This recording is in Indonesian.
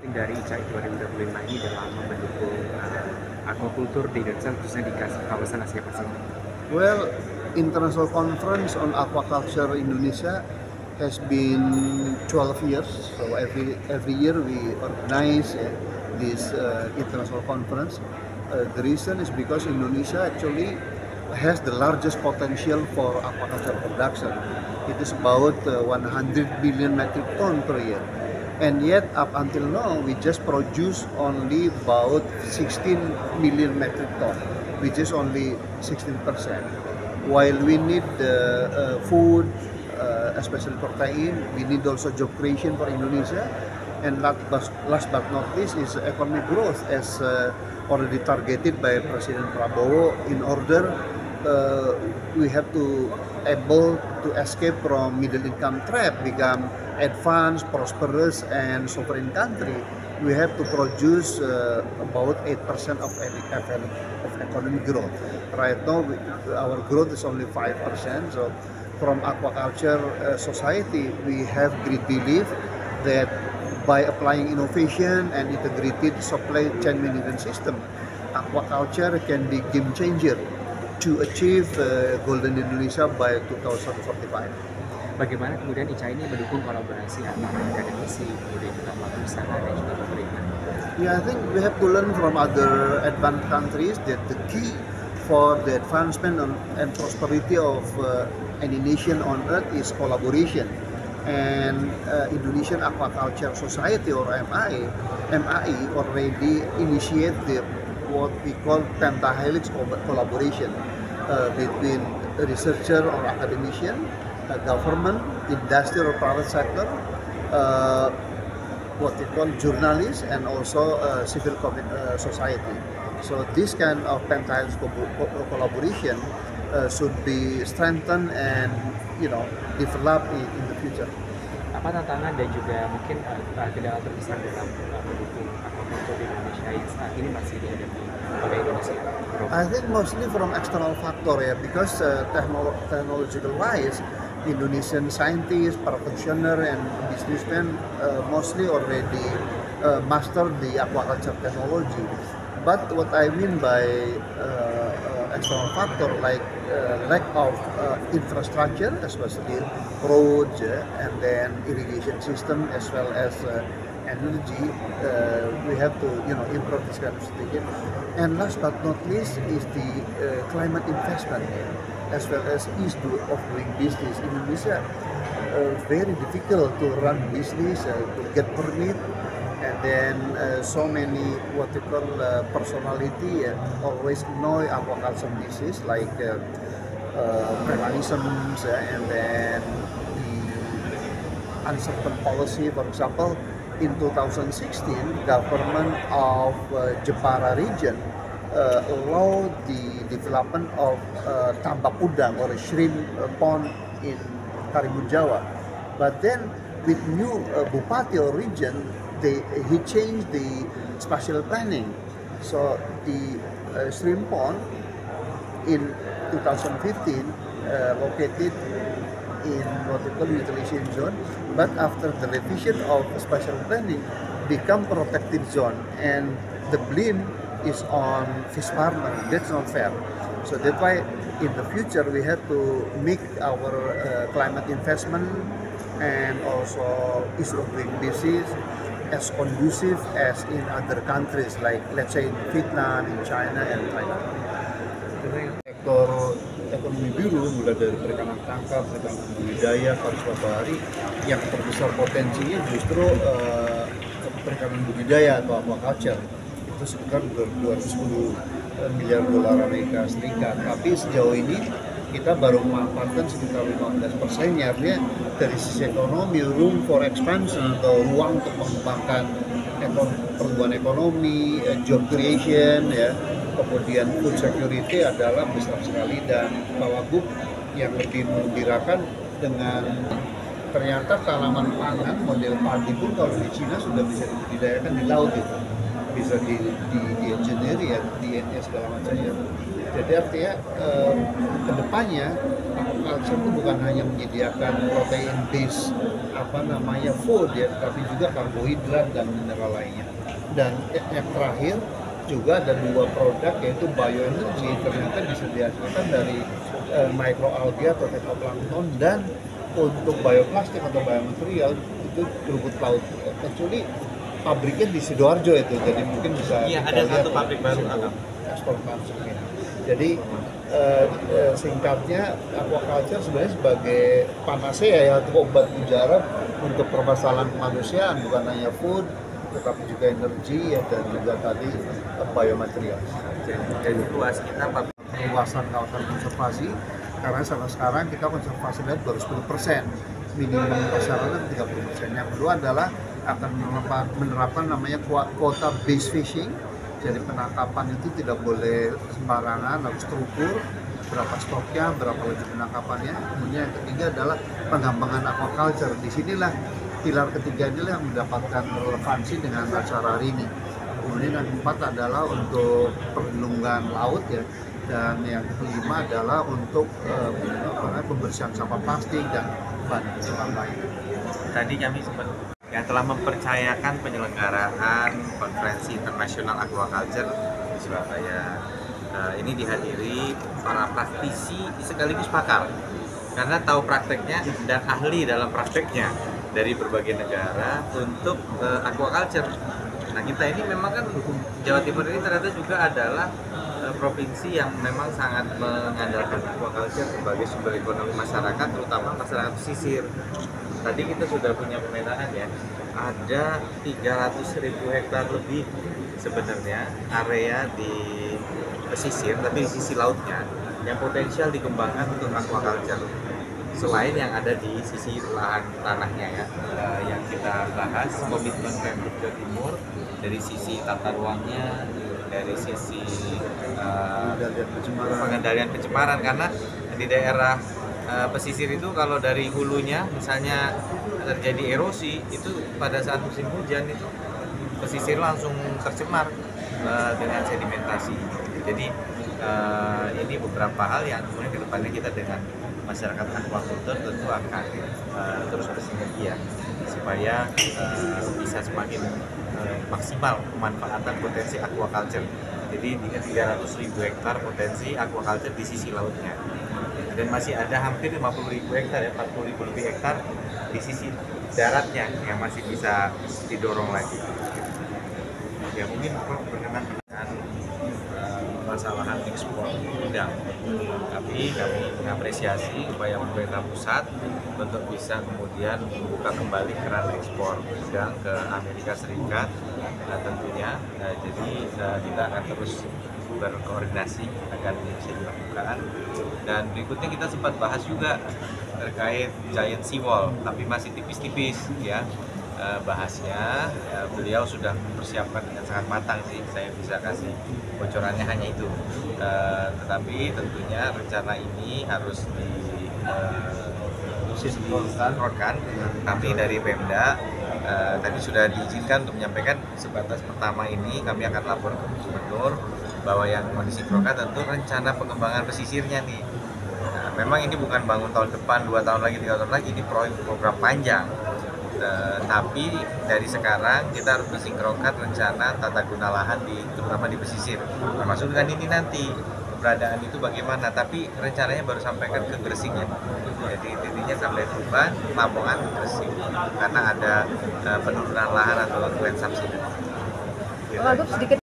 Dari ICAI 2025 ini dalam mendukung aquaculture di Indonesia, khususnya di kawasan Asia Pasifik? Well, International Conference on Aquaculture Indonesia has been 12 years. So every year we organize this international conference. The reason is because Indonesia actually has the largest potential for aquaculture production. It is about 100 billion metric ton per year. And yet, up until now, we just produce only about 16 million metric ton, which is only 16%. While we need food, especially protein, we need also job creation for Indonesia. And last but not least is economic growth, as already targeted by President Prabowo. In order we have to able to escape from middle income trap, become advanced, prosperous, and sovereign country. We have to produce about 8% of economic growth. Right now, our growth is only 5%. So, from aquaculture society, we have great belief that by applying innovation and integrated supply chain management system, aquaculture can be game changer to achieve Golden Indonesia by 2045. Bagaimana kemudian ICAI ini mendukung kolaborasi antara akademisi, kemudian juga pelaku usaha dan juga pemerintah? Yeah, I think we have to learn from other advanced countries that the key for the advancement and prosperity of any nation on earth is collaboration. And Indonesian Aquaculture Society, or MAI already initiate what we call pentahelix collaboration between a researcher or academician, government, industry or private sector, what we call journalists, and also civil society. So this kind of pentahelix collaboration should be strengthened and developed in the future. Apa tantangan dan juga mungkin kendala terbesar dalam mendukung aquaculture di Indonesia yang saat ini masih dihadapi oleh Indonesia? I think mostly from external factor, because technological wise, Indonesian scientists, practitioners, and businessmen mostly already master the aquaculture technology. But what I mean by external factor, like lack of infrastructure, especially roads, and then irrigation system, as well as energy, we have to improve this kind of thing. And last but not least is the climate investment, as well as ease of doing business. In Indonesia, very difficult to run business, to get permit, and then so many what you call personality always know aquaculture business, like premanisms, and then the uncertain policy. For example, in 2016, government of Jepara region allowed the development of tambak udang or a shrimp pond in Karimun Jawa. But then with new Bupati or region, he changed the spatial planning. So the shrimp pond in 2015 located in what we call utilization zone, but after the revision of spatial planning, become protected zone, and the blame is on fish farmer. That's not fair. So that's why in the future we have to make our climate investment and also issue of doing business as conducive as in other countries, like let's say in Vietnam, in China, and Thailand. Sektor ekonomi biru mulai dari perikanan tangkap, perikanan budidaya, pariwisata bahari, yang terbesar potensinya justru perikanan budidaya atau aquaculture, itu sekitar 210 miliar dolar Amerika Serikat. Tapi sejauh ini kita baru memanfaatkan sekitar 15%-nya. Artinya dari sisi ekonomi, room for expansion atau ruang untuk mengembangkan pertumbuhan ekonomi, job creation, kemudian food security adalah besar sekali. Dan Pak Wagub yang lebih menggembirakan dengan ternyata tanaman pangan model padi pun kalau di Cina sudah bisa dibudidayakan di laut, itu bisa di engineer, DNA segala macamnya. Jadi artinya kedepannya aquaculture itu bukan hanya menyediakan protein base food ya, tapi juga karbohidrat dan mineral lainnya. Dan yang terakhir juga ada 2 produk yaitu bioenergy, ternyata bisa dihasilkan dari microalgae atau phytoplankton, dan untuk bioplastik atau biomaterial itu rumput laut. Actually pabriknya di Sidoarjo itu, jadi mungkin bisa ada satu pabrik baru ekspor langsung ya. Jadi singkatnya aquaculture sebenarnya sebagai panacea ya, atau obat mujarab untuk permasalahan kemanusiaan, bukan hanya food tetapi juga energi ya, dan juga tadi biomaterial. Jadi luas kita Luasan kawasan konservasi, karena sampai sekarang kita konservasi laut baru 10%, minimum masyarakat 30%. Yang kedua adalah akan menerapkan namanya quota based fishing. Jadi penangkapan itu tidak boleh sembarangan, harus terukur berapa stoknya, berapa lagi penangkapannya. Kemudian yang ketiga adalah pengembangan aquaculture. Disinilah pilar ketiga inilah yang mendapatkan relevansi dengan acara hari ini. Kemudian yang keempat adalah untuk perlindungan laut ya, dan yang kelima adalah untuk pembersihan sampah plastik dan bahan pencemaran lain. Tadi kami sempat yang telah mempercayakan penyelenggaraan konferensi internasional aquaculture di Surabaya. Ini dihadiri para praktisi sekaligus pakar, karena tahu prakteknya dan ahli dalam prakteknya dari berbagai negara untuk aquaculture. Nah, kita ini memang kan Jawa Timur ini ternyata juga adalah provinsi yang memang sangat mengandalkan aquaculture sebagai sumber ekonomi masyarakat, terutama masyarakat pesisir. Tadi kita sudah punya pemetaan ya, ada 300.000 hektar lebih sebenarnya area di pesisir, tapi di sisi lautnya yang potensial dikembangkan untuk aquaculture. Selain yang ada di sisi lahan tanahnya ya, yang kita bahas komitmen Pemprov Jawa Timur dari sisi tata ruangnya, dari sisi pengendalian pencemaran, karena di daerah pesisir itu kalau dari hulunya misalnya terjadi erosi, itu pada saat musim hujan itu pesisir langsung tercemar dengan sedimentasi. Jadi ini beberapa hal yang kemudian kedepannya kita dengan masyarakat aquaculture tentu akan terus bersinergi ya, supaya bisa semakin maksimal pemanfaatan potensi aquaculture. Jadi dengan 300.000 hektar potensi aquaculture di sisi lautnya, dan masih ada hampir 50.000 hektar ya, 40.000 lebih hektar di sisi daratnya yang masih bisa didorong lagi. Ya mungkin berkenan dengan permasalahan ekspor udang, tapi kami mengapresiasi upaya pemerintah pusat untuk bisa kemudian membuka kembali keran ekspor udang ke Amerika Serikat. Tentunya jadi kita akan terus berkoordinasi agar ini bisa dilakukan. Dan berikutnya kita sempat bahas juga terkait giant seawall, tapi masih tipis-tipis ya bahasnya. Beliau sudah mempersiapkan dengan sangat matang sih, saya bisa kasih bocorannya hanya itu. Tetapi tentunya rencana ini harus disinkronkan, tapi dari Pemda tadi sudah diizinkan untuk menyampaikan sebatas pertama ini kami akan lapor ke Gubernur bahwa yang mau disinkronkan tentu rencana pengembangan pesisirnya nih. Memang ini bukan bangun tahun depan, 2 tahun lagi, 3 tahun lagi, ini program panjang. Tapi dari sekarang kita harus mensinkronkan rencana tata guna lahan terutama di pesisir, termasuk dengan ini nanti keberadaan itu bagaimana, tapi rencananya baru sampaikan ke Gresik ya. Jadi intinya sampai Tuban, Lamongan, Gresik, karena ada penurunan lahan atau land subsidi. Sedikit